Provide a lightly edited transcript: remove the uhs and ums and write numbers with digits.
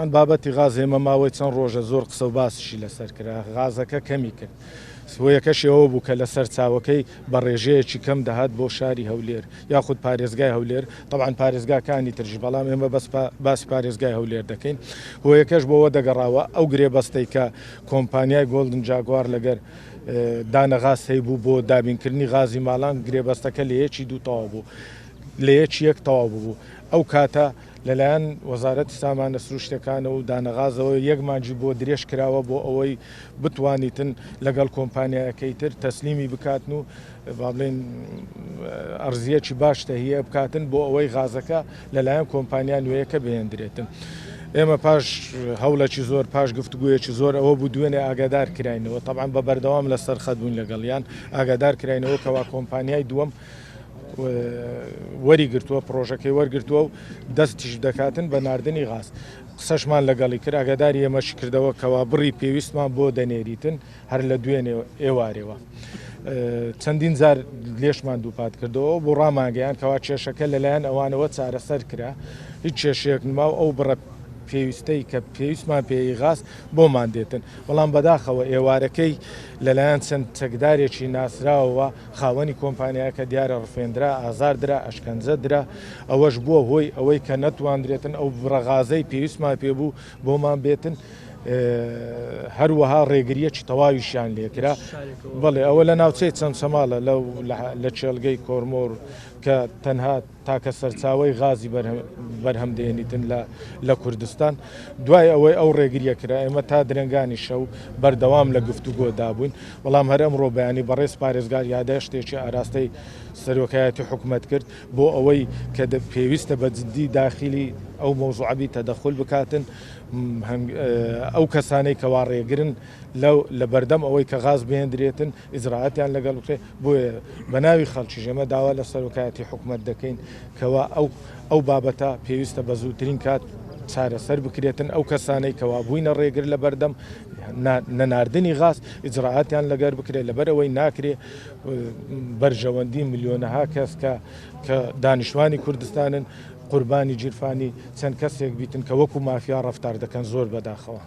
طبعا بابەتی غاز ئێمە ماوەی چەند ڕۆژە زۆر قسە و باسیشی لەسەر کرا غازەکە کەمی کرد سوەیەکەش ئەوە بوو کە لەسەر چاوەکەی بە ڕێژەیەکی کەم دەهات بۆ شاری هەولێر یاخود پارێزگای هەولێر طبعا پارێزگاکانی ترژی بەڵام ئێمە باسی پارێزگای هەولێر دەکەین هۆیەکەش بۆەوە دەگەڕاوە ئەو گرێبەستەی کە کۆمپانیای گۆڵدن جاگوار لەگەر دانەغاز هەیبوو بۆ دابینکردنی غازی ماڵان گرێبەستەکە لە یەکی دوو تەواو بوو لە یەکی یەک تەواو بوو ئەو کاتە لەلایەن وەزارەتی سامانە سروشتەکانەوە و دانەغازەوە یەک مانجی بۆ درێژ کراوە بۆ ئەوەی بتوانیتن لەگەڵ کۆمپانیایەکەی تر تەسلیمی بکاتن و بڵێن ئەرزیەکی باش تەهیە بکاتن بۆ ئەوەی غازەکە لەلایەن کۆمپانیا نوێیەکە بهێندرێتن. ئێمە پاش هەوڵێکی زۆر پاش گفتوگویەکی زۆر ئەوە بوو دوێنێ ئاگادار کراینەوە طبعا بە بەردەوام لەسەر خەت بوون لەگەڵیان ئاگادار کراینەوە کەوا کۆمپانیای دووەم وەریگرتووە پرۆژەکەی وەرگرتووە و دەستیش دەکاتن بە ناردنی غاز قسەشمان لەگەڵی کرد ئاگاداری ئێمەشی کردەوە کەوا بڕی پێویستمان بۆ دەنێریتن هەر لە دوێنێ ئێوارەوە چەندین جار لێشمان دووپات کردەوە بۆ ڕاماگەیان کەوا کێشەکە لەلایەن ئەوانەوە چارەسەر کرا هیچ کێشەیەک نماوە ئەو بڕە پێویستەی کە پێویستمان پێی غاز بۆمان دێتن بەڵام بەداخەوە ئێوارەکەی لەلایەن چەند چەکدارێکی ناسراوەوە خاوەنی کۆمپانیاکە دیارە ڕفێنرا ئازاردرا ئەشکەنجەدرا ئەوەش بووە هۆی ئەوەی کە نەتواندرێتن ئەو بڕەغازەی پێویستمان پێبوو بۆمان بێتن هەروەها ڕێگریەکی تەواویشیان لێکرا بەڵێ ئەوە لە ناوچەی چەند شەماڵە لە چێلگەی کۆرمۆر کە تەنها تاکە سەرچاوی غازی بەرهەمدێنیتن لە کوردستان دوای ئەوەی ئەو ڕێگریە کرا ئێمە تا درنگانی شەو بەردەوام لە گفتوگۆدا بووین بەڵام هەر ئەمڕۆ بەیانی بەڕێز پارێزگار یادە شتێکی ئاراستەی سەرۆکایەتی حکوومەت کرد بۆ ئەوەی کە پێویستە بە جددی داخلی ئەو مۆزوعبی تەدەخل بکاتن ئەو کەسانەی کەوا ڕێگرن لە بەردەم ئەوەی کە غاز بهێندرێتن ئیزراعەتیان لەگەڵ بکرێت بۆیە بە ناوی خەڵکی ژێمە داوا لە سەرۆکایەتی حکوومەت دەکەین کەوا ئەو بابەتە پێویستە بە زووترین کات چارەسەر بکرێتن ئەو کەسانەی کەوا بووینە ڕێگر لە بەردەم نەناردنی غاز ئیجراعاتیان لەگەر بکرێت لەبەر ئەوەی ناکرێ بەرژەوەندی ملیۆنەها کەس کە دانیشتوانی کوردستانن قوربانی جیرفانی چەند کەسێک بیتن کە وەکو مافیا ڕەفتار دەکەن زۆر بەداخەوە.